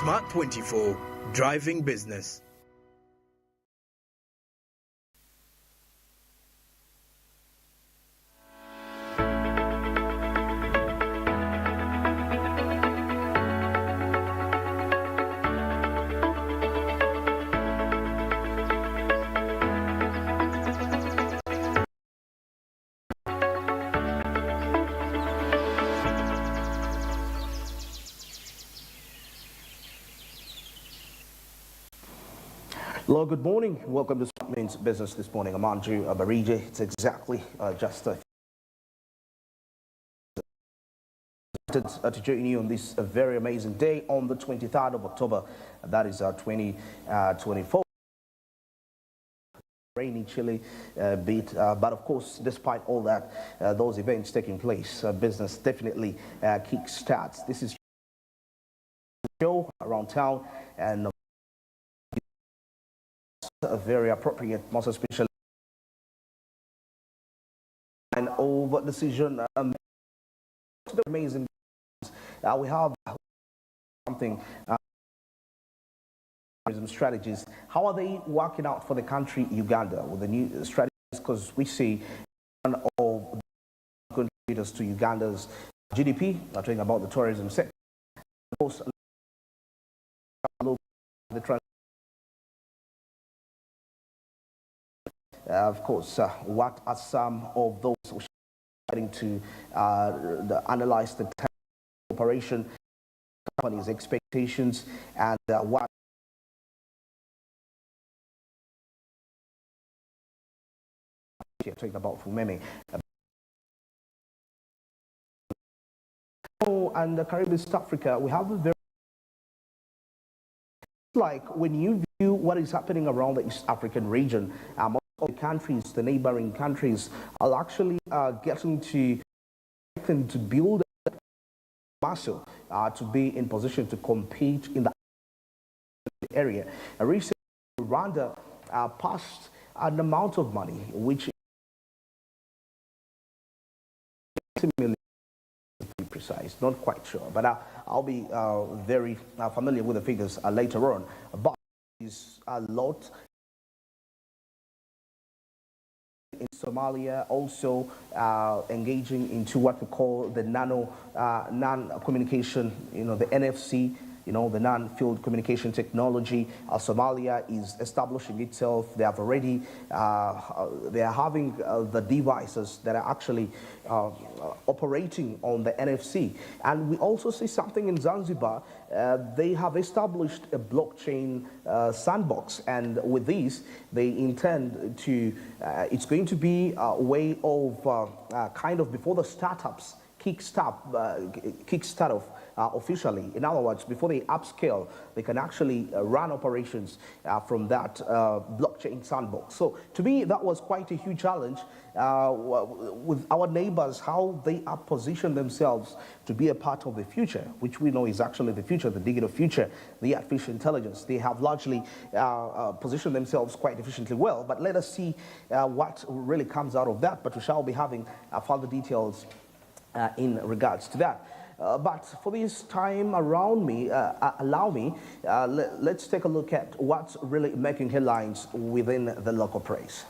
Smart 24, driving business. Hello, good morning. Welcome to Smart Means Business this morning. I'm Andrew Abarije. It's exactly just to join you on this very amazing day on the 23rd of October. That is 2024. Rainy, chilly bit, but of course, despite all that, those events taking place, business definitely kick-starts. This is show around town and a very appropriate, most especially and over decision. Amazing. We have something strategies. How are they working out for the country Uganda with the new strategies? Because we see one of the contributors to Uganda's GDP. We're talking about the tourism sector. Of course, what are some of those starting to analyze the operation, companies' expectations, and what you're talking about for many. And the Caribbean, East Africa, we have a very like when you view what is happening around the East African region. Most of the countries, the neighboring countries, are actually getting to build muscle to be in position to compete in the area. Recently, Rwanda passed an amount of money, which is million to be precise, not quite sure, but I'll be very familiar with the figures later on. But is a lot in Somalia, also engaging into what we call the non-communication, the NFC, the non-field communication technology. Somalia is establishing itself. They have already, they are having the devices that are actually operating on the NFC. And we also see something in Zanzibar. They have established a blockchain sandbox. And with this, they intend to, it's going to be a way of kind of before the startups kickstart off officially. In other words, before they upscale, they can actually run operations from that blockchain sandbox. So to me, that was quite a huge challenge with our neighbors, how they are positioned themselves to be a part of the future, which we know is actually the future, the digital future, the artificial intelligence. They have largely positioned themselves quite efficiently well, but let us see what really comes out of that. But we shall be having further details in regards to that. But for this time around me, allow me, let's take a look at what's really making headlines within the local press.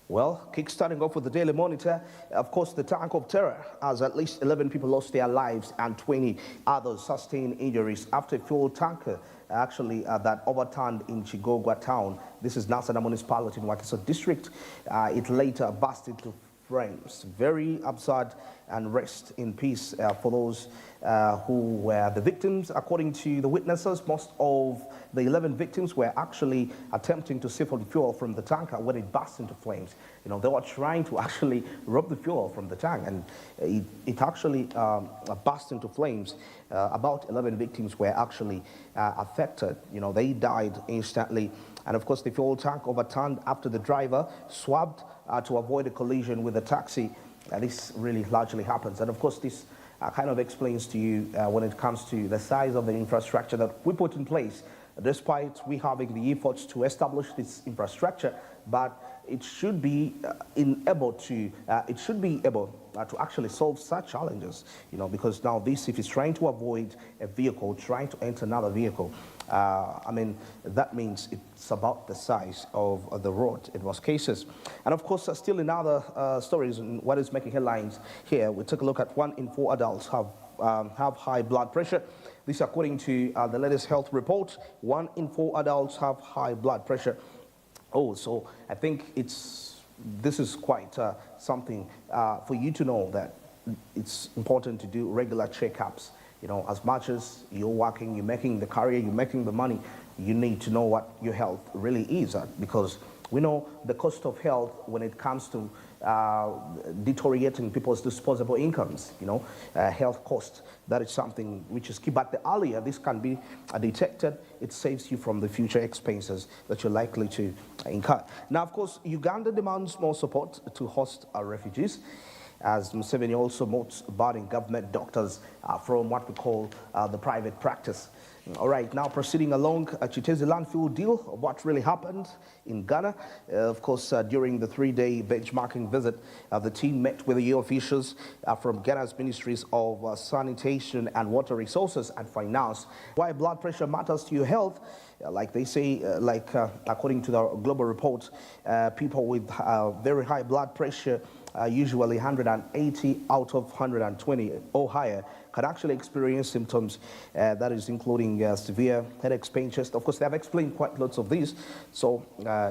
Well, kickstarting off with the Daily Monitor, of course, the tank of terror, as at least 11 people lost their lives and 20 others sustained injuries after a fuel tanker actually that overturned in Chigogwa town. This is Nasana municipality in Wakiso district. It later burst into flames. Very absurd, and rest in peace for those who were the victims. According to the witnesses, most of the 11 victims were actually attempting to siphon fuel from the tanker when it burst into flames. They were trying to actually rob the fuel from the tank, and it actually burst into flames. About 11 victims were actually affected. They died instantly. And of course, the fuel tank overturned after the driver swerved to avoid a collision with the taxi. This really largely happens. And of course, this kind of explains to you when it comes to the size of the infrastructure that we put in place despite we having the efforts to establish this infrastructure, but it should be able to actually solve such challenges, because now this, if it's trying to avoid a vehicle trying to enter another vehicle, I mean, that means it's about the size of the road in most cases. And of course, still in other stories, and what is making headlines here, we took a look at 1 in 4 adults have high blood pressure. This according to the latest health report. 1 in 4 adults have high blood pressure. Oh, so I think this is quite something for you to know, that it's important to do regular checkups. As much as you're working, you're making the career, you're making the money, you need to know what your health really is, because we know the cost of health when it comes to deteriorating people's disposable incomes, health cost. That is something which is key. But the earlier this can be detected, it saves you from the future expenses that you're likely to incur. Now, of course, Uganda demands more support to host refugees, as Museveni also motes barring government doctors from what we call the private practice. All right, now proceeding along, Chitezi landfill deal, what really happened in Ghana. Of course, during the 3-day benchmarking visit, the team met with the officials from Ghana's Ministries of Sanitation and Water Resources and Finance. Why blood pressure matters to your health, like they say, according to the global report, people with very high blood pressure, usually 180 out of 120 or higher, can actually experience symptoms that is including severe headaches, pain, chest. Of course, they have explained quite lots of these, so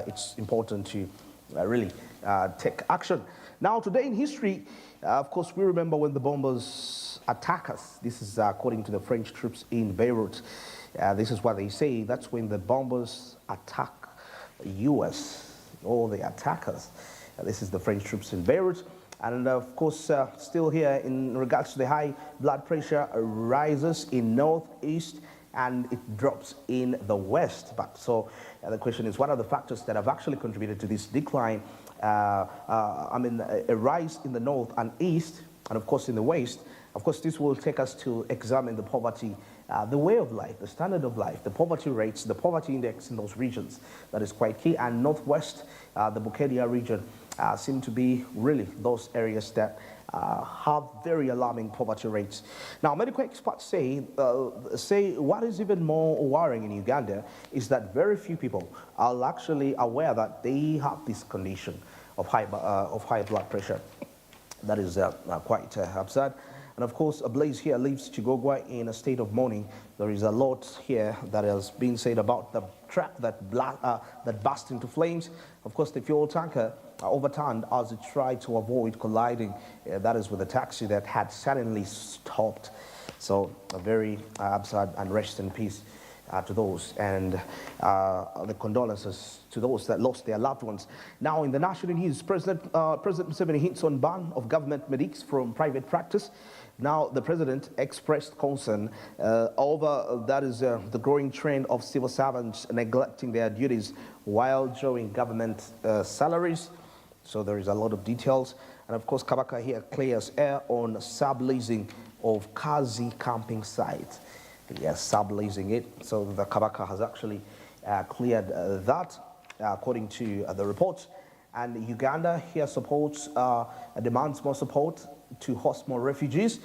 it's important to really take action. Now, today in history, of course, we remember when the bombers attack us. This is according to the French troops in Beirut. This is what they say. That's when the bombers attack U.S. or the attackers. This is the French troops in Beirut. And of course, still here in regards to the high blood pressure, rises in northeast and it drops in the west. But so the question is, what are the factors that have actually contributed to this decline? I mean, a rise in the north and east, and of course in the west. Of course, this will take us to examine the poverty, the way of life, the standard of life, the poverty rates, the poverty index in those regions. That is quite key. And northwest, the Bukedia region, seem to be really those areas that have very alarming poverty rates. Now, medical experts say what is even more worrying in Uganda is that very few people are actually aware that they have this condition of high blood pressure. That is quite absurd. And of course, a blaze here leaves Chigogwa in a state of mourning. There is a lot here that has been said about the truck that burst into flames. Of course, the fuel tanker overturned as it tried to avoid colliding, that is with a taxi that had suddenly stopped. So a very absurd, and rest in peace to those, and the condolences to those that lost their loved ones. Now, in the national news, President Museveni hints on ban of government medics from private practice. Now, the president expressed concern over the growing trend of civil servants neglecting their duties while drawing government salaries. So there is a lot of details. And of course, Kabaka here clears air on subleasing of Kazi camping site. Yes, subleasing it. So the Kabaka has actually cleared that, according to the report. And Uganda here supports, demands more support to host more refugees.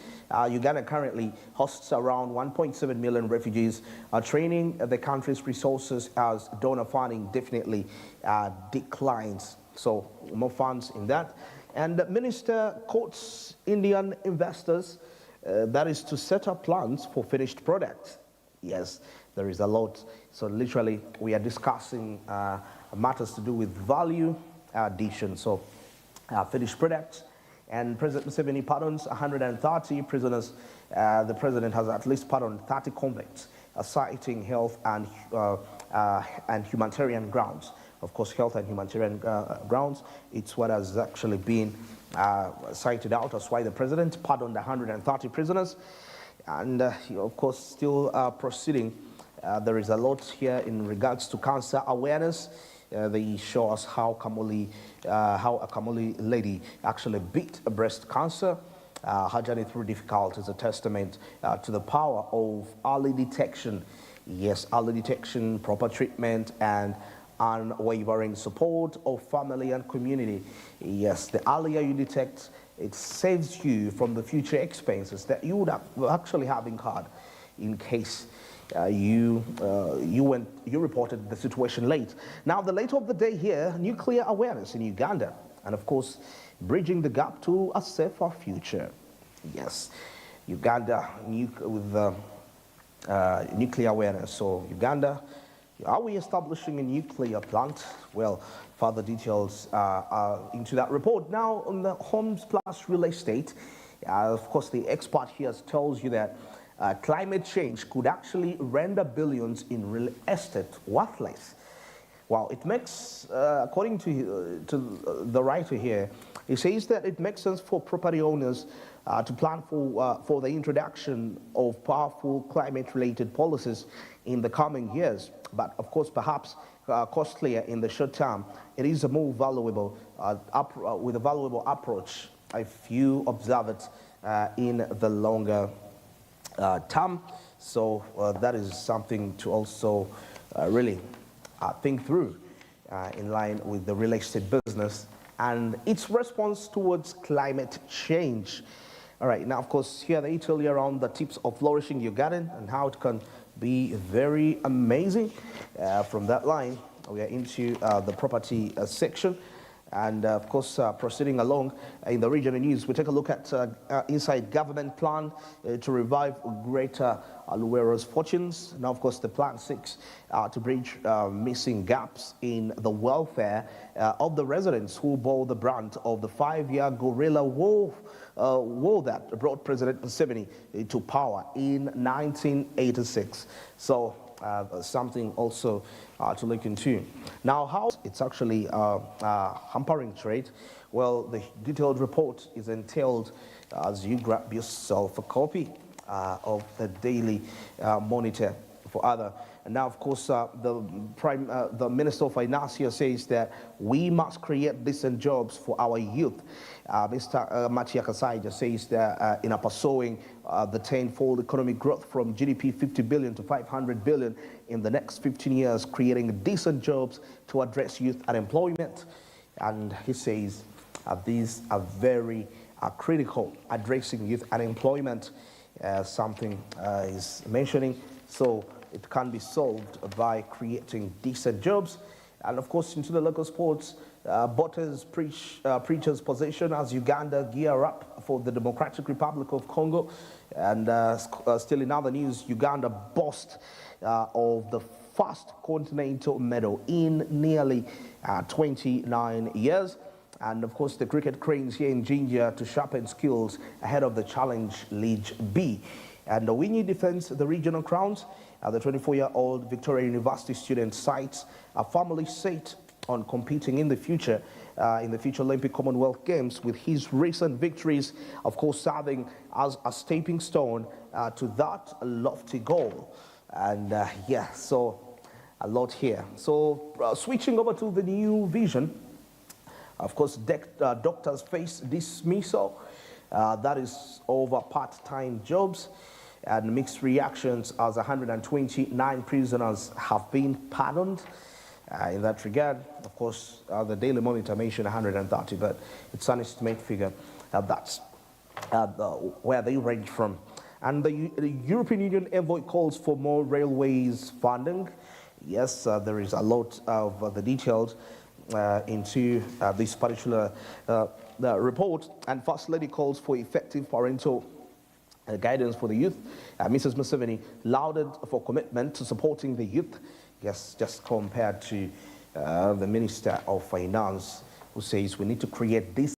Uganda currently hosts around 1.7 million refugees. Training the country's resources as donor funding definitely declines. So more funds in that. And the minister quotes Indian investors, that is to set up plans for finished products. Yes, there is a lot. So literally, we are discussing matters to do with value addition. So finished products. And President Museveni pardons 130 prisoners. The president has at least pardoned 30 convicts, citing health and humanitarian grounds. Of course, health and humanitarian grounds, it's what has actually been cited out as why the president pardoned 130 prisoners. And of course, still proceeding, there is a lot here in regards to cancer awareness. They show us how a Kamuli lady actually beat breast cancer. Her journey through difficulty is a testament to the power of early detection. Yes, early detection, proper treatment, and unwavering support of family and community. Yes, the earlier you detect, it saves you from the future expenses that you would have actually have incurred in case you reported the situation late. Now, the late of the day here, nuclear awareness in Uganda, and of course, bridging the gap to a safer future. Yes, Uganda with nuclear awareness. So Uganda, are we establishing a nuclear plant? Well, further details are into that report. Now, on the Homes Plus real estate, of course, the expert here tells you that climate change could actually render billions in real estate worthless. Well, it makes, according to the writer here, he says that it makes sense for property owners to plan for the introduction of powerful climate-related policies in the coming years. But of course, perhaps costlier in the short term. It is a more valuable, with a valuable approach if you observe it in the longer term. So that is something to also really think through in line with the real estate business and its response towards climate change. All right, now, of course, here they tell you around the tips of flourishing your garden and how it can be very amazing. From that line, we are into the property section. And of course, proceeding along in the regional news, we take a look at inside government plan to revive Greater Luwero's fortunes. Now, of course, the plan seeks to bridge missing gaps in the welfare of the residents who bore the brunt of the 5-year guerrilla war that brought President Museveni to power in 1986. So something also to look into. Now, how it's actually hampering trade? Well, the detailed report is entailed as you grab yourself a copy of the Daily Monitor for other. And now, of course, the Minister of Finance here says that we must create decent jobs for our youth. Mr. Matia Kasaija says that in pursuing the tenfold economic growth from GDP 50 billion to 500 billion in the next 15 years, creating decent jobs to address youth unemployment. And he says these are very critical, addressing youth unemployment, something is mentioning. So it can be solved by creating decent jobs. And of course, into the local sports, Bottas preaches position as Uganda gear up for the Democratic Republic of Congo. And still in other news, Uganda boast of the first continental medal in nearly 29 years. And of course, the cricket cranes here in Jinja to sharpen skills ahead of the Challenge League B. And the Winnie defends the regional crowns. The 24-year-old Victoria University student cites a family set on competing in the future Olympic Commonwealth Games, with his recent victories, of course, serving as a stepping stone to that lofty goal. And yeah, so a lot here. So switching over to the New Vision, of course, doctors face dismissal. That is over part-time jobs. And mixed reactions as 129 prisoners have been pardoned. In that regard, of course, the Daily Monitor mentioned 130, but it's an estimate figure. That's where they range from. And the European Union envoy calls for more railways funding. Yes, there is a lot of the details into this particular report. And First Lady calls for effective parental guidance for the youth. Mrs. Museveni lauded for commitment to supporting the youth. Yes, just compared to the Minister of Finance, who says we need to create this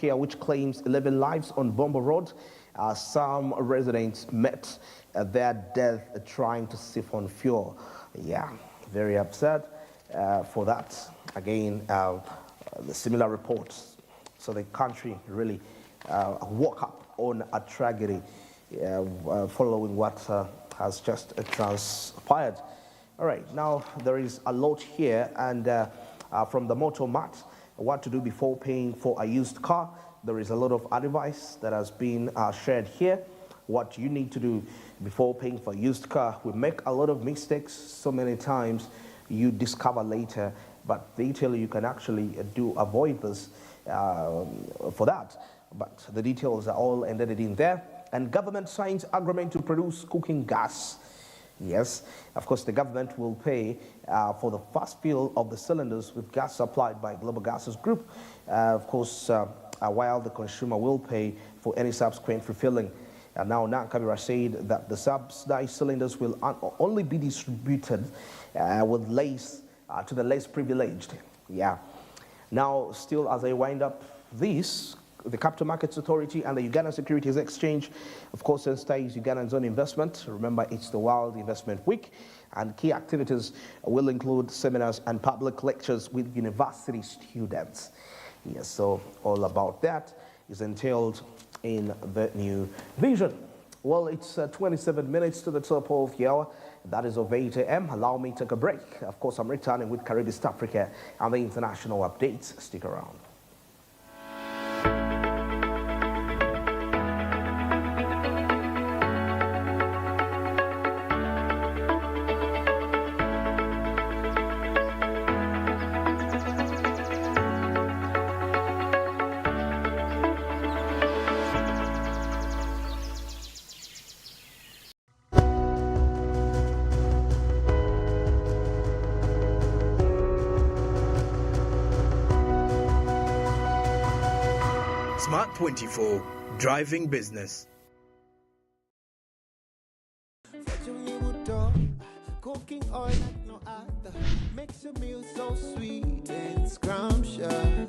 here which claims 11 lives on Bombo Road. Some residents met their death trying to siphon fuel. Yeah, very upset for that. Again, the similar reports. So the country really woke up on a tragedy following what has just transpired. All right, now there is a lot here, and from the Motor Mart, what to do before paying for a used car. There is a lot of advice that has been shared here. What you need to do before paying for a used car. We make a lot of mistakes so many times, you discover later, but they tell you can actually avoid this for that. But the details are all embedded in there. And government signs agreement to produce cooking gas. Yes, of course, the government will pay for the first fill of the cylinders with gas supplied by Global Gases Group. Of course, while the consumer will pay for any subsequent refilling. Now, Nankabira said that the subsidized cylinders will only be distributed with to the less privileged. Yeah. Now, still, as I wind up this, the Capital Markets Authority and the Uganda Securities Exchange, of course, sensitize Ugandans on investment. Remember, it's the World Investment Week, and key activities will include seminars and public lectures with university students. Yes, so all about that is entailed in the new vision. Well, it's 27 minutes to the top of the hour. That is of 8 a.m. Allow me to take a break. Of course, I'm returning with Caribbean East Africa and the international updates. Stick around. Smart 24, driving business. Cooking oil like no other makes your meal so sweet and scrumptious.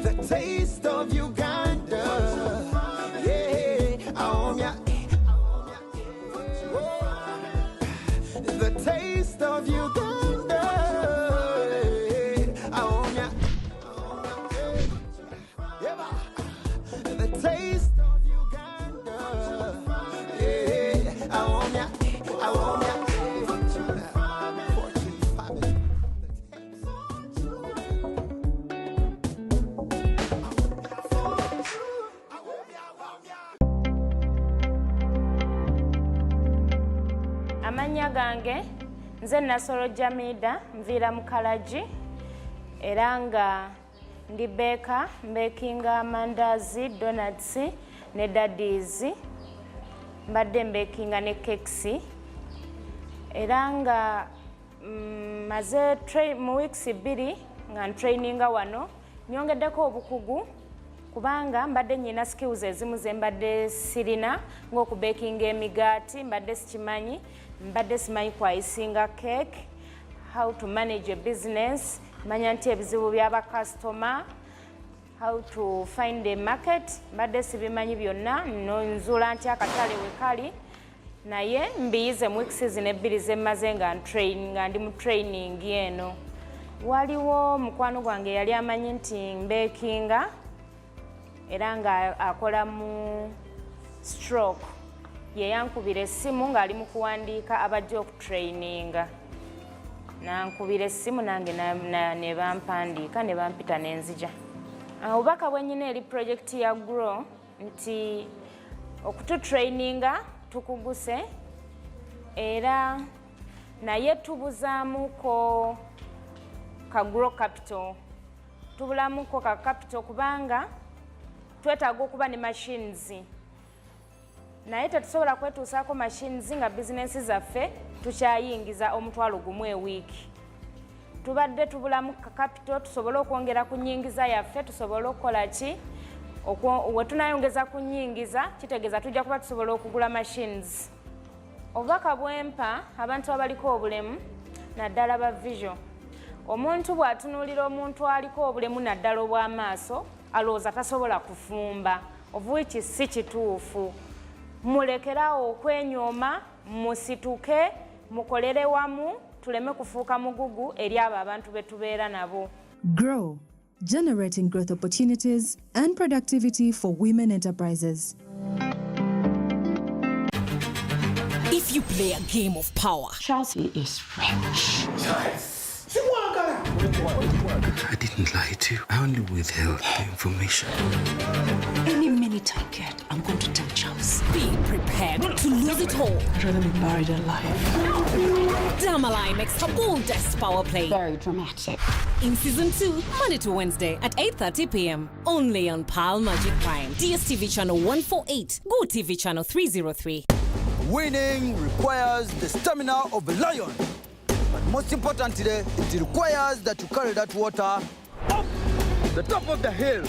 The taste of Uganda, yeah, the taste of Uganda. Amanya gange nze Nasoro Jamida nvira mu Kalaji era nga ndi beka mbekinga amandazi, donuts ne daddies, mbadde mbekinga ne cakes era nga maze mu weeks 2 nga traininga wano nyongeddeko obukugu kubanga mbadde nyina skills ezimu ze mbadde sirina ng'okubekinga emigaati mbadde sikimanyi, mbadde simanyi kwayisinga cake, how to manage a business, manya nti ebizibu by'aba customer, how to find a market, mbadde sibimanyi byonna, nzuula nti akatale we kali, naye mbiyize mu weeks zino 2 ze mmaze nga ndi mu training eno. Waliwo mukwano gwange yali amanyi nti mbekinga era nga akola mu stroke, ye yankubira essimu ng'ali mu kuwandiika abajja okutraininga. Nankubira essimu nange ne bampandiika ne bampita n'enzija. Obubaka bwe nnyina eri projekiti ya GROW nti okututraininga tukuguse era naye tubuzaamuko ka GROW capital. Tubulamuko ka capital kubanga twetaaga okuba ne machines. Naye tetusobola kwetuusaako machines nga bizinensi zaffe tukyayingiza omutwalo gumu ewiiki. Tubadde tubulamu ka capital tusobole okwongera ku nnyingiza yaffe, tusobole okukola ki? We tunayongeza ku nnyingiza kitegeeza tujja kuba tusobola okugula machines. Obubaka bwempa abantu abaliko obulemu naddala ba vision. omuntu bw'atunuulira omuntu aliko obulemu naddala obw'amaaso alowooza tasobola kufumba ovuiki si kituufu. Mulekerawo okwenyooma, musituke, mukolere wamu, tuleme kufuuka mugugu eri abo abantu be tubeera nabo. Grow, generating growth opportunities and productivity for women enterprises. If you play a game of power, Chelsea is rich. I didn't lie to you. I only withheld the information. Any minute I get, I'm going to tell Chelsea. be prepared to lose it all. I'd rather be buried alive. Damalai makes her boldest power play. Very dramatic. In season 2, Monday to Wednesday at 8:30 p.m. Only on Pal Magic Prime. DSTV channel 148, Go TV channel 303. Winning requires the stamina of a lion. But most importantly, it requires that you carry that water up the top of the hill.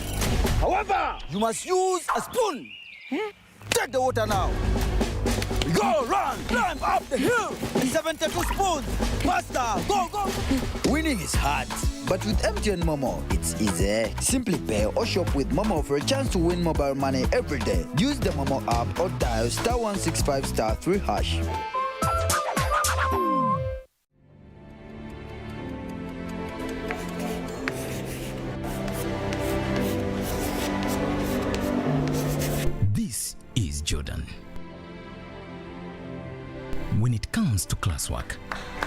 However, you must use a spoon. Take the water now. Go, run, climb up the hill. 72 spoons. Faster, go, go. Winning is hard, but with MTN Momo, it's easy. Simply pay or shop with Momo for a chance to win mobile money every day. Use the Momo app or dial *165*3#. This is Jordan. When it comes to classwork,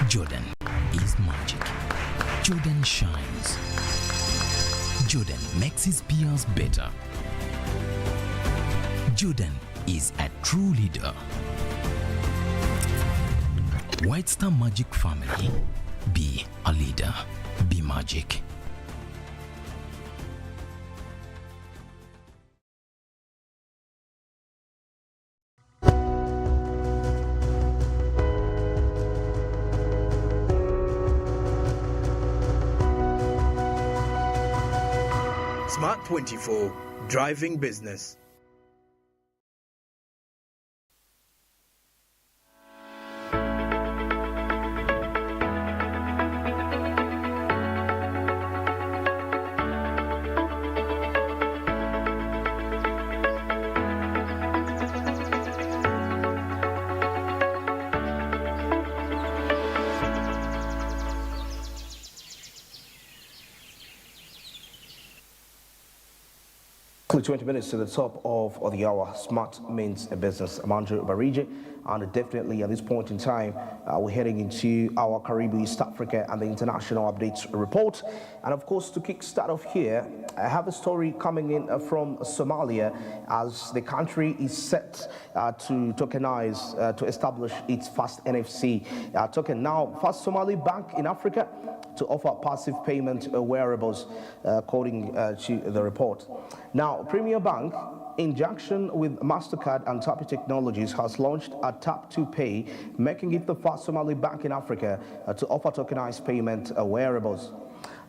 Jordan is magic. Jordan shines. Jordan makes his peers better. Jordan is a true leader. White Star Magic family. Be a leader. Be magic. Smart 24, driving business. Quickly 20 minutes to the top of the hour. Smart means a business. I'm Andrew Barigi, and definitely at this point in time, we're heading into our Caribbean, East Africa, and the international updates report. And of course, to kickstart off here, I have a story coming in from Somalia, as the country is set to tokenize, to establish its first NFC token. Now, first Somali bank in Africa to offer passive payment wearables, according to the report. Now, Premier Bank, in conjunction with MasterCard and Tapi Technologies, has launched a Tap to Pay, making it the first Somali bank in Africa to offer tokenized payment wearables.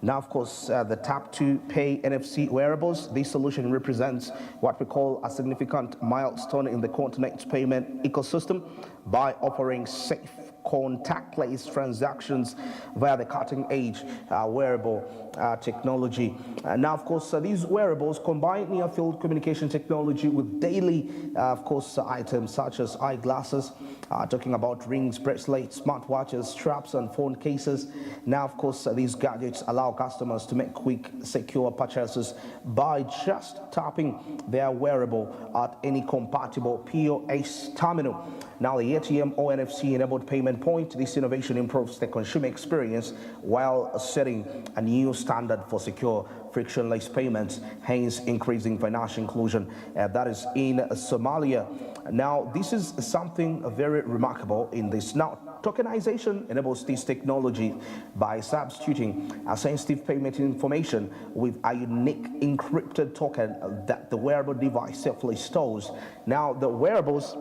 Now, of course, the Tap to Pay NFC wearables, this solution represents what we call a significant milestone in the continent's payment ecosystem by offering safe, contactless transactions via the cutting-edge wearable technology. Now, of course, these wearables combine near-field communication technology with daily, of course, items such as eyeglasses, talking about rings, bracelets, smartwatches, straps, and phone cases. Now, of course, these gadgets allow customers to make quick, secure purchases by just tapping their wearable at any compatible POS terminal. Now, the ATM or NFC-enabled payment point, this innovation improves the consumer experience while setting a new standard for secure, frictionless payments, hence increasing financial inclusion. That is in Somalia. Now, this is something very remarkable in this. Now, tokenization enables this technology by substituting a sensitive payment information with a unique encrypted token that the wearable device safely stores. Now, the wearables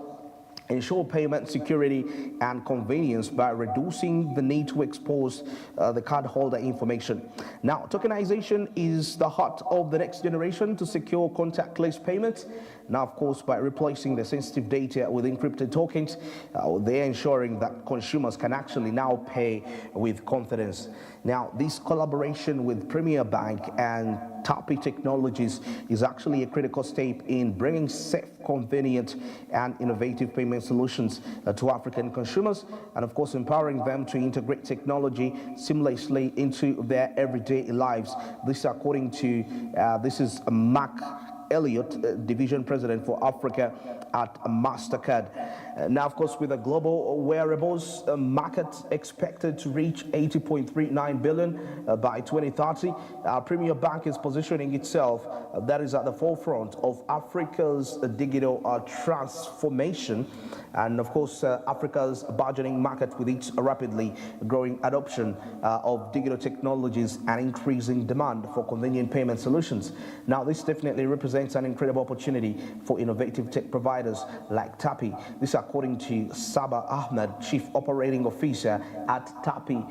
ensure payment security and convenience by reducing the need to expose the cardholder information. Now, tokenization is the heart of the next generation to secure contactless payments. Now, of course, by replacing the sensitive data with encrypted tokens, they're ensuring that consumers can actually now pay with confidence. Now, this collaboration with Premier Bank and Tapi Technologies is actually a critical step in bringing safe, convenient, and innovative payment solutions to African consumers, and of course empowering them to integrate technology seamlessly into their everyday lives. This, according to this is Mark Elliott, Division President for Africa at MasterCard. Now, of course, with the global wearables market expected to reach 80.39 billion by 2030, Premier Bank is positioning itself, that is at the forefront of Africa's digital transformation, and of course, Africa's burgeoning market with its rapidly growing adoption of digital technologies and increasing demand for convenient payment solutions. Now, this definitely represents an incredible opportunity for innovative tech providers like Tapi. This, according to Saba Ahmed, Chief Operating Officer at Tapi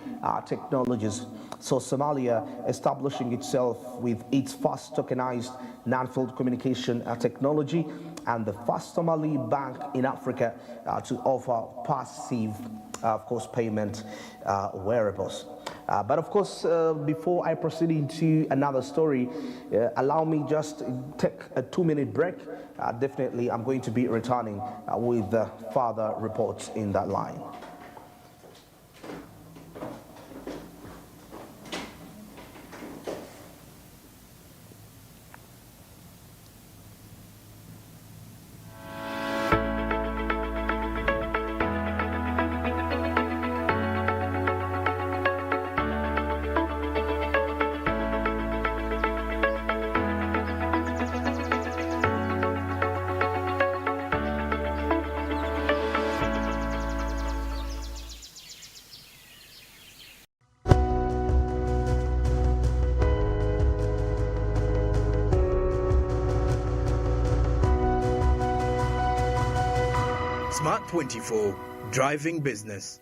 Technologies. So Somalia establishing itself with its first tokenized non-field communication technology and the first Somali bank in Africa to offer passive, of course, payment wearables. But of course, before I proceed into another story, allow me just take a 2-minute break. Definitely, I'm going to be returning with further reports in that line. Smart 24, driving business.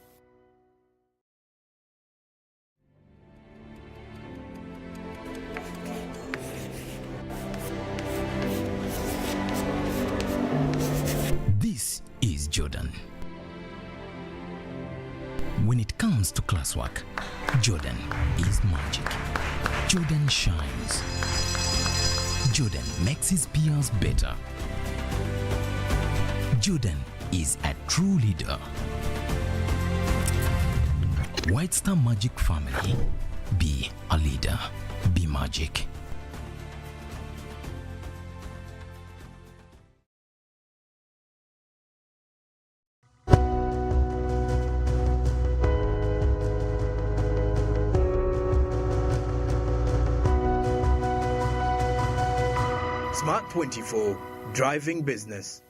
This is Jordan. When it comes to classwork, Jordan is magic. Jordan shines. Jordan makes his peers better. Jordan is a true leader. White Star Magic family, be a leader, be magic. Smart 24, driving business.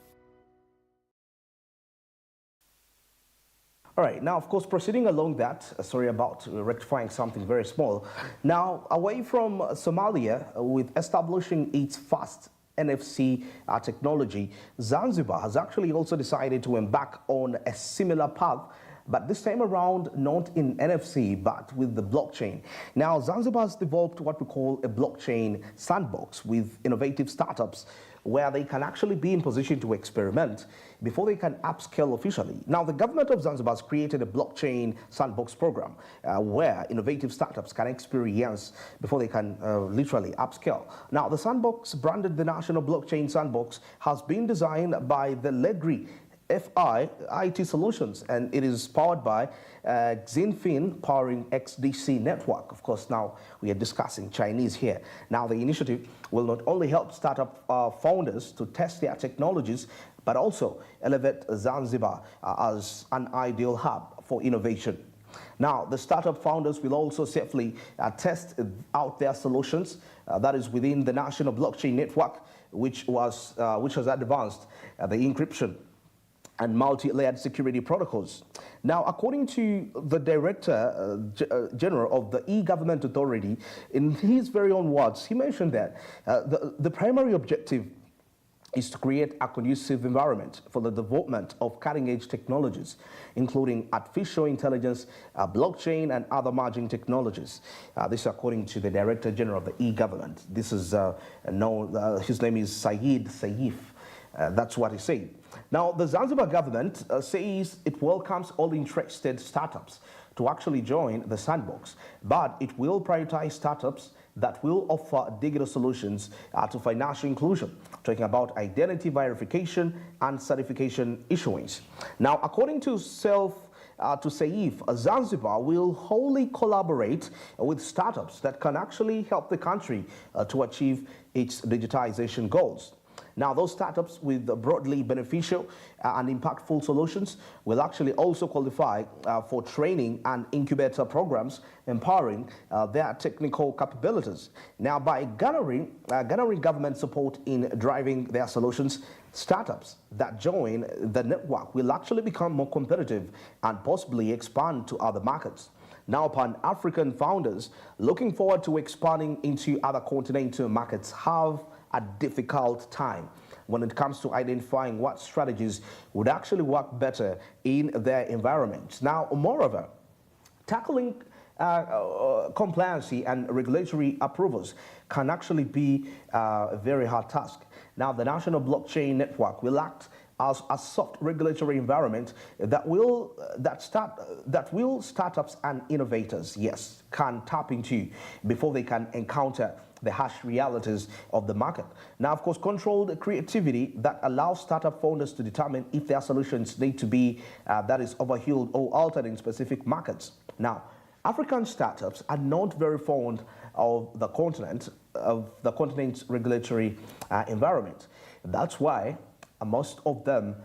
All right, now, of course, proceeding along that, sorry about rectifying something very small. Now, away from Somalia, with establishing its first NFC technology, Zanzibar has actually also decided to embark on a similar path, but this time around not in NFC, but with the blockchain. Now, Zanzibar has developed what we call a blockchain sandbox with innovative startups where they can actually be in position to experiment before they can upscale officially. Now, the government of Zanzibar has created a blockchain sandbox program where innovative startups can experience before they can literally upscale. Now, the sandbox, branded the National Blockchain Sandbox, has been designed by the Legri FI IT Solutions, and it is powered by Xinfin, powering XDC network. Of course, now we are discussing Chinese here. Now, the initiative will not only help startup founders to test their technologies, but also elevate Zanzibar as an ideal hub for innovation. Now, the startup founders will also safely test out their solutions, that is within the National Blockchain Network, which has advanced the encryption and multi-layered security protocols. Now, according to the Director General of the E-Government Authority, in his very own words, he mentioned that the primary objective is to create a conducive environment for the development of cutting-edge technologies, including artificial intelligence, blockchain, and other emerging technologies. This, according to the Director General of the E-Government. This is his name is Saeed Saif. That's what he said. Now, the Zanzibar government says it welcomes all interested startups to actually join the sandbox, but it will prioritize startups that will offer digital solutions to financial inclusion, talking about identity verification and certification issuance. Now, according to Saif, Zanzibar will wholly collaborate with startups that can actually help the country to achieve its digitization goals. Now, those startups with broadly beneficial and impactful solutions will actually also qualify for training and incubator programs, empowering their technical capabilities. Now, by garnering government support in driving their solutions, startups that join the network will actually become more competitive and possibly expand to other markets. Now, Pan-African founders looking forward to expanding into other continental markets have a difficult time when it comes to identifying what strategies would actually work better in their environments. Now, moreover, tackling compliancy and regulatory approvals can actually be a very hard task. Now, the National Blockchain Network will act as a soft regulatory environment that will startups and innovators, yes, can tap into before they can encounter the harsh realities of the market. Now, of course, controlled creativity that allows startup founders to determine if their solutions need to be, that is, overhauled or altered in specific markets. Now, African startups are not very fond of the continent's regulatory environment. That's why most of them,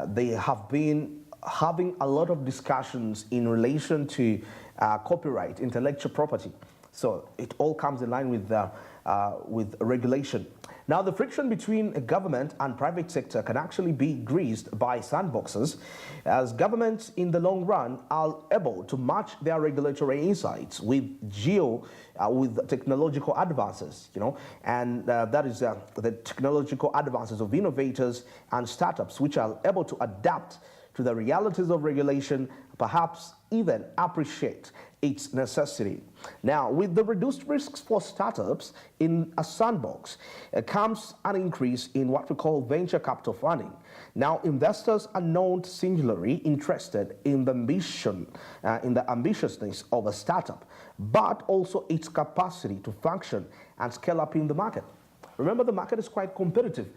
they have been having a lot of discussions in relation to copyright, intellectual property. So it all comes in line with regulation. Now, the friction between government and private sector can actually be greased by sandboxes, as governments in the long run are able to match their regulatory insights with technological advances, and that is the technological advances of innovators and startups, which are able to adapt to the realities of regulation, perhaps even appreciate its necessity. Now, with the reduced risks for startups in a sandbox, comes an increase in what we call venture capital funding. Now, investors are not singularly interested in the ambitiousness of a startup, but also its capacity to function and scale up in the market. Remember, the market is quite competitive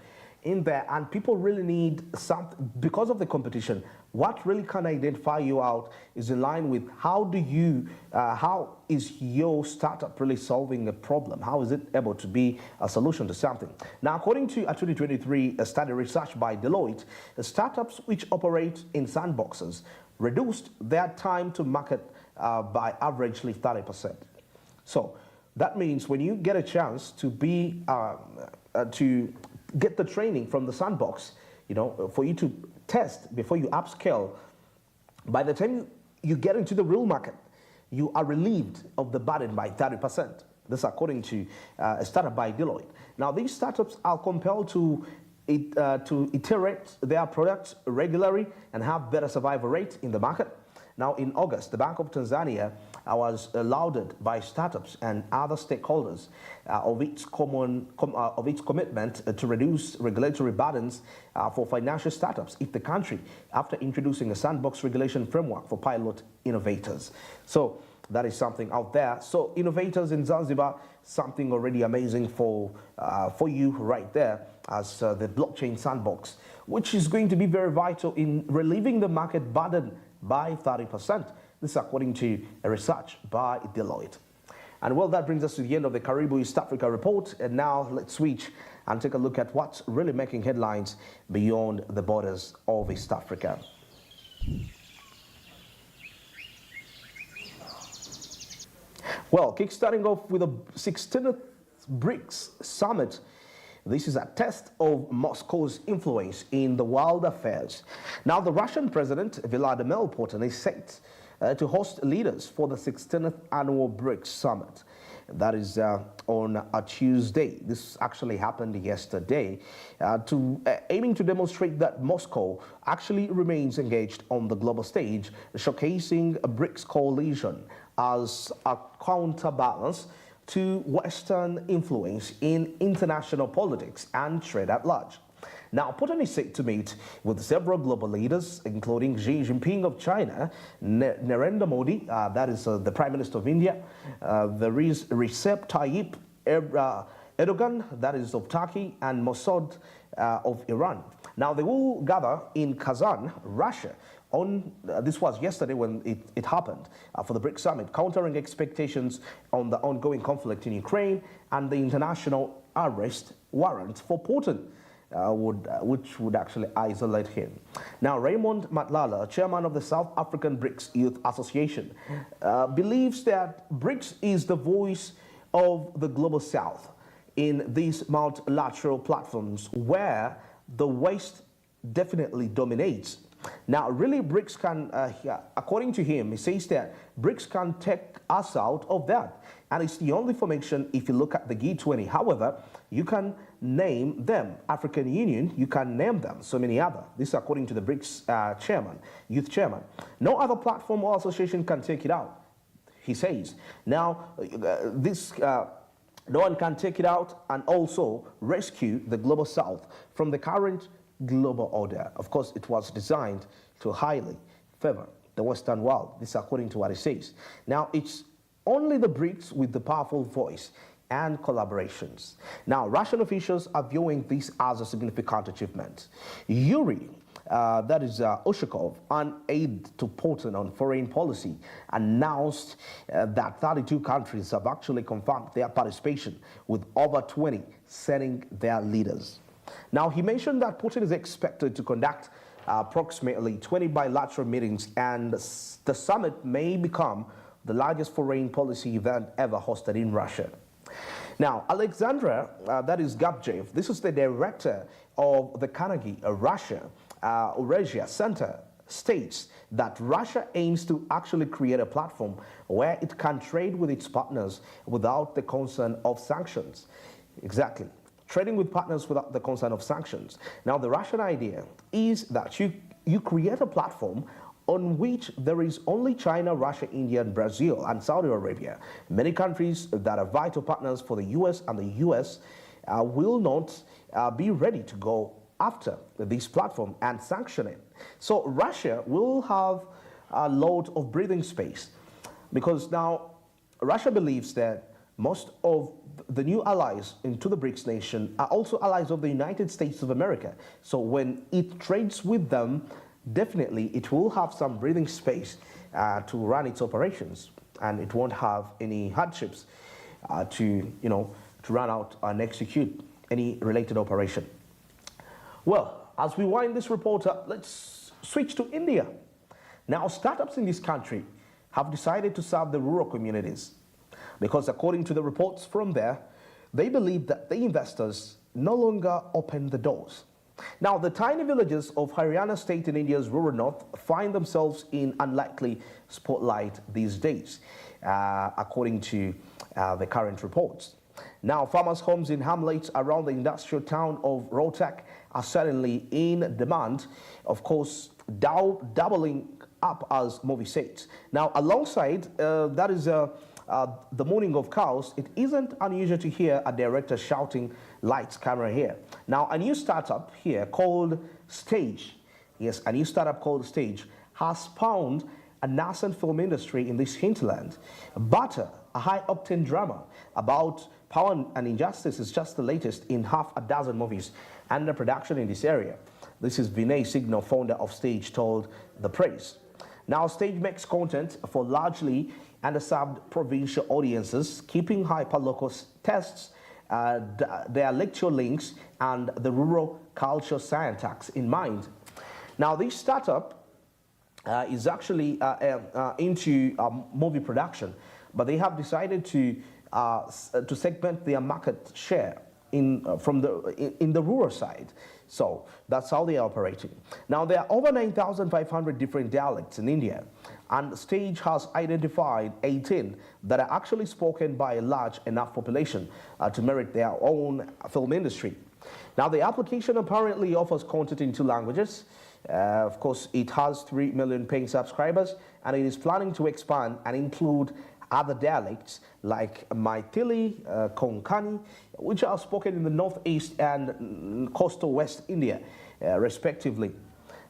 in there, and people really need something because of the competition. What really can identify you out is in line with how is your startup really solving a problem? How is it able to be a solution to something? Now, according to a 2023 study research by Deloitte, startups which operate in sandboxes reduced their time to market by averagely 30%. So that means when you get a chance to be to get the training from the sandbox, for you to test before you upscale, by the time you get into the real market, you are relieved of the burden by 30%. This according to a startup by Deloitte. Now, these startups are compelled to iterate their products regularly and have better survival rate in the market. Now, in August, the Bank of Tanzania was lauded by startups and other stakeholders of its commitment to reduce regulatory burdens for financial startups in the country after introducing a sandbox regulation framework for pilot innovators. So that is something out there. So innovators in Zanzibar, something already amazing for you right there as the blockchain sandbox, which is going to be very vital in relieving the market burden by 30%. This is according to a research by Deloitte. And well, that brings us to the end of the Karibu East Africa report. And now let's switch and take a look at what's really making headlines beyond the borders of East Africa. Well, kickstarting off with the 16th BRICS Summit. This is a test of Moscow's influence in the world affairs. Now, the Russian President Vladimir Putin is set to host leaders for the 16th annual BRICS Summit. That is on a Tuesday. This actually happened yesterday, aiming to demonstrate that Moscow actually remains engaged on the global stage, showcasing a BRICS coalition as a counterbalance to Western influence in international politics and trade at large. Now, Putin is set to meet with several global leaders, including Xi Jinping of China, Narendra Modi, that is the Prime Minister of India, Recep Tayyip Erdogan, that is of Turkey, and Mossad of Iran. Now, they will gather in Kazan, Russia, this was yesterday when it happened for the BRICS summit, countering expectations on the ongoing conflict in Ukraine and the international arrest warrant for Putin, which would actually isolate him. Now, Raymond Matlala, chairman of the South African BRICS Youth Association, believes that BRICS is the voice of the global South in these multilateral platforms where the West definitely dominates. Now, really, BRICS can, according to him, he says that BRICS can take us out of that. And it's the only formation if you look at the G20. However, you can name them. African Union, you can name them. So many other. This is according to the BRICS chairman, youth chairman. No other platform or association can take it out, he says. Now, no one can take it out and also rescue the global South from the current global order. Of course, it was designed to highly favor the Western world. This is according to what it says. Now, it's only the BRICS with the powerful voice and collaborations. Now, Russian officials are viewing this as a significant achievement. Yuri, that is Ushakov, an aide to Putin on foreign policy, announced that 32 countries have actually confirmed their participation, with over 20 sending their leaders. Now, he mentioned that Putin is expected to conduct approximately 20 bilateral meetings, and the summit may become the largest foreign policy event ever hosted in Russia. Now, Alexandra, that is Gabjev, this is the director of the Carnegie Eurasia Center, states that Russia aims to actually create a platform where it can trade with its partners without the concern of sanctions. Exactly. Trading with partners without the concern of sanctions. Now, the Russian idea is that you create a platform on which there is only China, Russia, India, and Brazil, and Saudi Arabia. Many countries that are vital partners for the U.S., and the U.S. Will not be ready to go after this platform and sanction it. So Russia will have a lot of breathing space, because now Russia believes that most of the new allies into the BRICS nation are also allies of the United States of America. So when it trades with them, definitely it will have some breathing space to run its operations, and it won't have any hardships to run out and execute any related operation. Well, as we wind this report up, let's switch to India. Now, startups in this country have decided to serve the rural communities, because according to the reports from there, they believe that the investors no longer open the doors. Now, the tiny villages of Haryana state in India's rural north find themselves in unlikely spotlight these days, according to the current reports. Now, farmers' homes in hamlets around the industrial town of Rohtak are suddenly in demand, of course, doubling up as movie sets. Now, alongside, that is the mourning of cows, it isn't unusual to hear a director shouting, "Lights, camera, here." Now, a new startup here called Stage, yes, a new startup called Stage has spawned a nascent film industry in this hinterland. Butter, a high-octane drama about power and injustice, is just the latest in half a dozen movies under production in this area. This is Vinay Signal, founder of Stage, told The Press. Now, Stage makes content for largely underserved provincial audiences, keeping hyper-local tests, their lecture links, and the rural culture syntax in mind. Now, this startup is actually into movie production, but they have decided to segment their market share in the rural side. So that's how they are operating. Now, there are over 9,500 different dialects in India, and Stage has identified 18 that are actually spoken by a large enough population to merit their own film industry. Now, the application apparently offers content in 2 languages. Of course, it has 3 million paying subscribers, and it is planning to expand and include Other dialects like Maithili, Konkani, which are spoken in the northeast and coastal West India, respectively.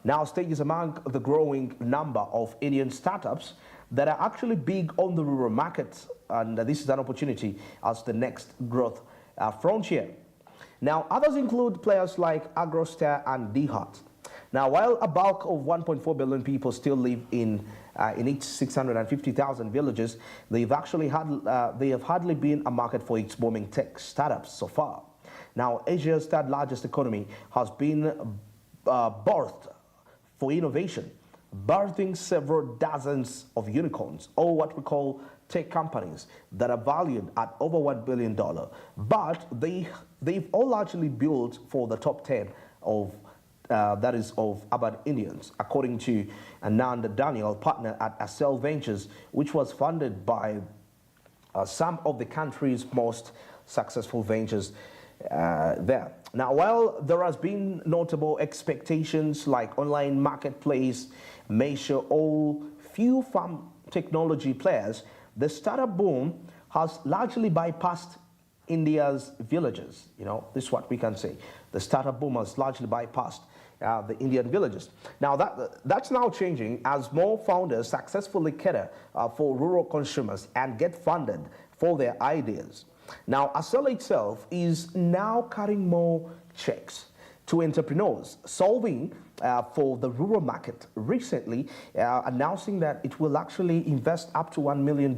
Now, Stage is among the growing number of Indian startups that are actually big on the rural market, and this is an opportunity as the next growth frontier. Now, others include players like Agrostar and DHeart. Now, while a bulk of 1.4 billion people still live in each 650,000 villages, they have hardly been a market for its booming tech startups so far. Now, Asia's third largest economy has been birthed for innovation, birthing several dozens of unicorns, or what we call tech companies, that are valued at over $1 billion. But they've all largely built for the top 10 of that is of urban Indians, according to Anand Daniel, partner at Accel Ventures, which was funded by some of the country's most successful ventures there. Now, while there has been notable expectations like online marketplace, Measure, all few farm technology players, the startup boom has largely bypassed India's villages. You know, this is what we can say. The startup boom has largely bypassed the Indian villages. Now, that's now changing as more founders successfully cater for rural consumers and get funded for their ideas. Now, Accel itself is now cutting more checks to entrepreneurs, solving for the rural market, recently announcing that it will actually invest up to $1 million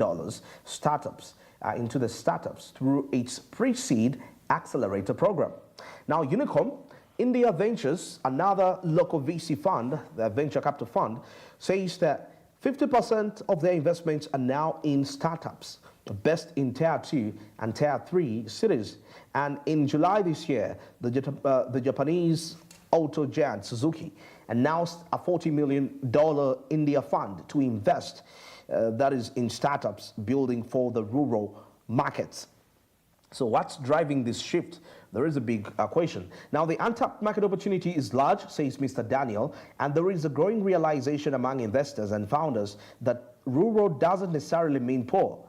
into the startups through its pre-seed accelerator program. Now, Unicorn India Ventures, another local VC fund, the venture capital fund, says that 50% of their investments are now in startups based in Tier 2 and Tier 3 cities. And in July this year, the Japanese auto giant Suzuki announced a $40 million India fund to invest, that is in startups building for the rural markets. So what's driving this shift? There is a big question. Now, the untapped market opportunity is large, says Mr. Daniel, and there is a growing realization among investors and founders that rural doesn't necessarily mean poor.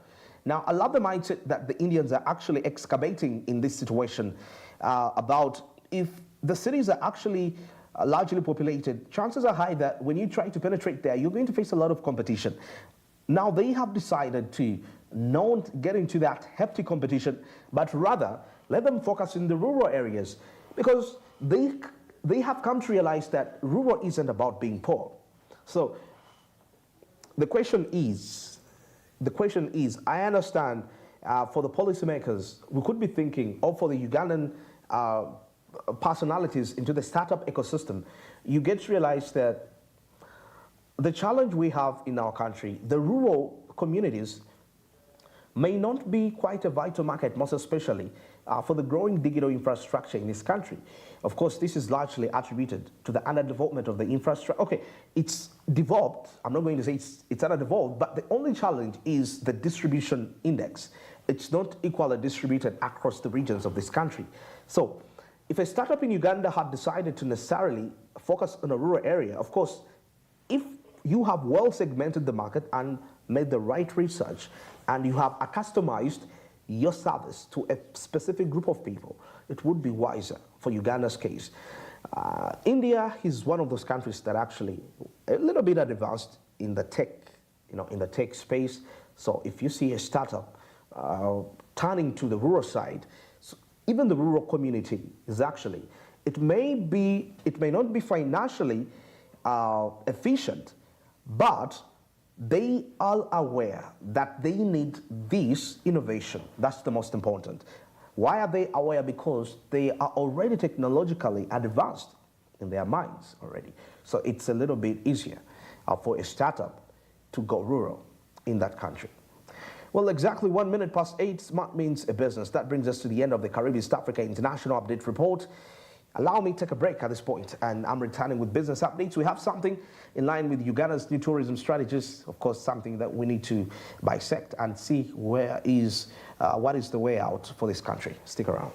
Now, I love the mindset that the Indians are actually excavating in this situation about if the cities are actually largely populated, chances are high that when you try to penetrate there, you're going to face a lot of competition. Now, they have decided to not get into that hefty competition, but rather let them focus in the rural areas, because they have come to realize that rural isn't about being poor. So the question is, I understand for the policymakers, we could be thinking, or for the Ugandan personalities into the startup ecosystem, you get to realize that the challenge we have in our country, the rural communities, may not be quite a vital market, most especially for the growing digital infrastructure in this country. Of course, this is largely attributed to the underdevelopment of the infrastructure. Okay, it's developed. I'm not going to say it's underdeveloped, but the only challenge is the distribution index. It's not equally distributed across the regions of this country. So if a startup in Uganda had decided to necessarily focus on a rural area, of course, if you have well segmented the market and made the right research, and you have customized your service to a specific group of people, it would be wiser for Uganda's case. India is one of those countries that actually a little bit advanced in the tech, in the tech space. So if you see a startup turning to the rural side, so even the rural community is actually, it may not be financially efficient, but they are aware that they need this innovation. That's the most important. Why are they aware? Because they are already technologically advanced in their minds already. So it's a little bit easier for a startup to go rural in that country. Well, exactly 1 minute past 8, Smart means a business. That brings us to the end of the Caribbean East Africa International Update Report. Allow me to take a break at this point, and I'm returning with business updates. We have something in line with Uganda's new tourism strategies, of course, something that we need to bisect and see what is the way out for this country. Stick around.